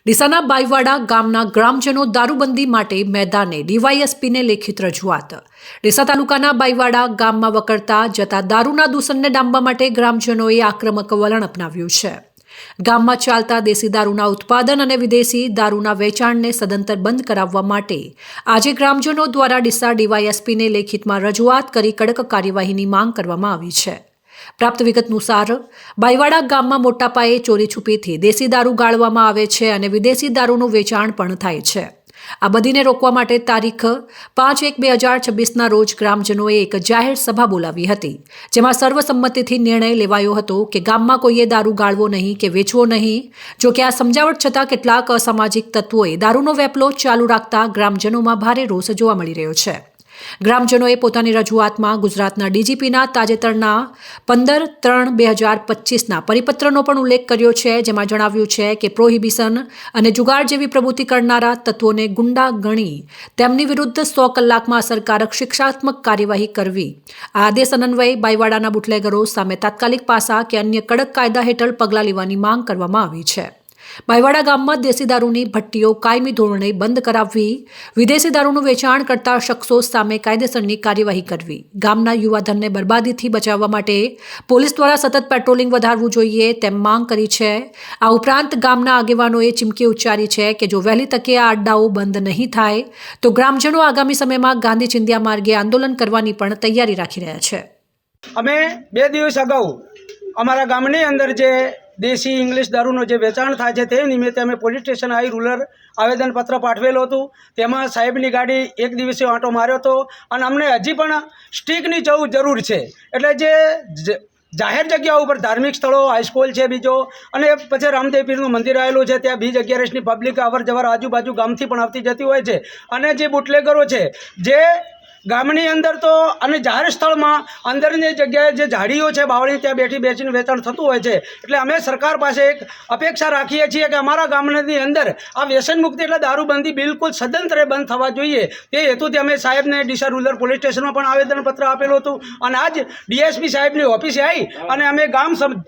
ડીસાના બાઈવાડા ગામના ગ્રામજનો દારૂબંધી માટે મેદાને ડીવાયએસપીને લેખિત રજૂઆત। ડીસા તાલુકાના બાઈવાડા ગામમાં વકરતા જતા દારૂના દૂષણને ડામવા માટે ગ્રામજનોએ આક્રમક વલણ અપનાવ્યું છે। ગામમાં ચાલતા દેશી દારૂના ઉત્પાદન અને વિદેશી દારૂના વેચાણને સદંતર બંધ કરાવવા માટે આજે ગ્રામજનો દ્વારા ડીસા ડીવાયએસપીને લેખિતમાં રજૂઆત કરી કડક કાર્યવાહીની માંગ કરવામાં આવી છે। પ્રાપ્ત વિગત અનુસાર બાઈવાડા ગામમાં મોટા પાયે ચોરી છુપીથી દેશી દારૂ ગાળવામાં આવે છે અને વિદેશી દારૂનું વેચાણ પણ થાય છે। આ બધીને રોકવા માટે તારીખ 5/1/2026ના રોજ ગ્રામજનોએ એક જાહેર સભા બોલાવી હતી, જેમાં સર્વસંમતિથી નિર્ણય લેવાયો હતો કે ગામમાં કોઈએ દારૂ ગાળવો નહીં કે વેચવો નહીં। જો કે આ સમજાવટ છતાં કેટલાક અસામાજિક તત્વોએ દારૂનો વેપલો ચાલુ રાખતા ગ્રામજનોમાં ભારે રોષ જોવા મળી રહ્યો છે। ગ્રામજનોએ પોતાની રજૂઆતમાં ગુજરાતના ડીજીપીના તાજેતરના 15/3/2025ના પરિપત્રનો પણ ઉલ્લેખ કર્યો છે, જેમાં જણાવ્યું છે કે પ્રોહિબિશન અને જુગાર જેવી પ્રવૃત્તિ કરનારા તત્વોને ગુંડા ગણી તેમની વિરુદ્ધ 100 કલાકમાં અસરકારક શિક્ષાત્મક કાર્યવાહી કરવી। આ આદેશ અન્વયે બાઈવાડાના બુટલેગરો સામે તાત્કાલિક પાસા કે અન્ય કડક કાયદા હેઠળ પગલાં લેવાની માંગ કરવામાં આવી છે। બાઈવાડા ગામમાં દેશી દારૂની ભટ્ટીઓ કાયમી ધોરણે બંધ કરાવવી, વિદેશી દારૂનું વેચાણ કરતા શખ્સો સામે કાયદેસરની કાર્યવાહી કરવી, ગામના યુવાધનને બરબાદીથી બચાવવા માટે પોલીસ દ્વારા સતત પેટ્રોલિંગ વધારવું જોઈએ તેમ માંગ કરી છે। આ ઉપરાંત ગામના આગેવાનોએ ચીમકી ઉચ્ચારી છે કે જો વહેલી તકે આ અડ્ડાઓ બંધ નહીં થાય તો ગ્રામજનો આગામી સમયમાં ગાંધી ચિંધ્યા માર્ગે આંદોલન કરવાની પણ તૈયારી રાખી રહ્યા છે। અમે 2 દિવસ અગાઉ અમારા ગામની અંદર જે દેશી ઇંગ્લિશ દારૂનો જે વેચાણ થાય છે તે નિમિત્તે અમે પોલીસ સ્ટેશન આવી રૂરલ આવેદનપત્ર પાઠવેલું હતું। તેમાં સાહેબની ગાડી એક દિવસે આંટો માર્યો હતો અને અમને હજી પણ સ્ટીકની જરૂર છે। એટલે જે જાહેર જગ્યાઓ ઉપર ધાર્મિક સ્થળો, હાઈસ્કૂલ છે બીજો, અને પછી રામદેવ પીરનું મંદિર આવેલું છે, ત્યાં બીજ 11ની પબ્લિક અવર જવર આજુબાજુ ગામથી પણ આવતી જતી હોય છે। અને જે બુટલેગરો છે જે ગામની અંદર તો અને જાહેર સ્થળમાં અંદરની જગ્યાએ જે ઝાડીઓ છે બાવળી ત્યાં બેસીને વેચાણ થતું હોય છે। એટલે અમે સરકાર પાસે એક અપેક્ષા રાખીએ છીએ કે અમારા ગામની અંદર આ વ્યસન મુક્તિ એટલે દારૂબંધી બિલકુલ સદંતરે બંધ થવા જોઈએ। તે હેતુથી અમે સાહેબને ડીસા રૂરલ પોલીસ સ્ટેશનમાં પણ આવેદનપત્ર આપેલું હતું અને આજ ડીએસપી સાહેબની ઓફિસે આવી અને અમે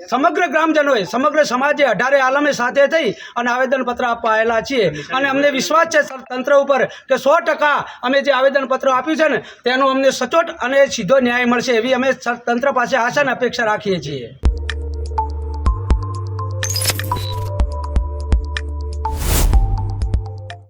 સમગ્ર ગ્રામજનોએ સમગ્ર સમાજે 18 આલમે સાથે થઈ અને આવેદનપત્ર આપવા આવેલા છીએ। અને અમને વિશ્વાસ છે તંત્ર ઉપર કે 100% અમે જે આવેદનપત્ર આપ્યું છે ને તેનો અમને સચોટ અને સીધો ન્યાય મળશે એવી અમે તંત્ર પાસે આશા અને અપેક્ષા રાખીએ છીએ।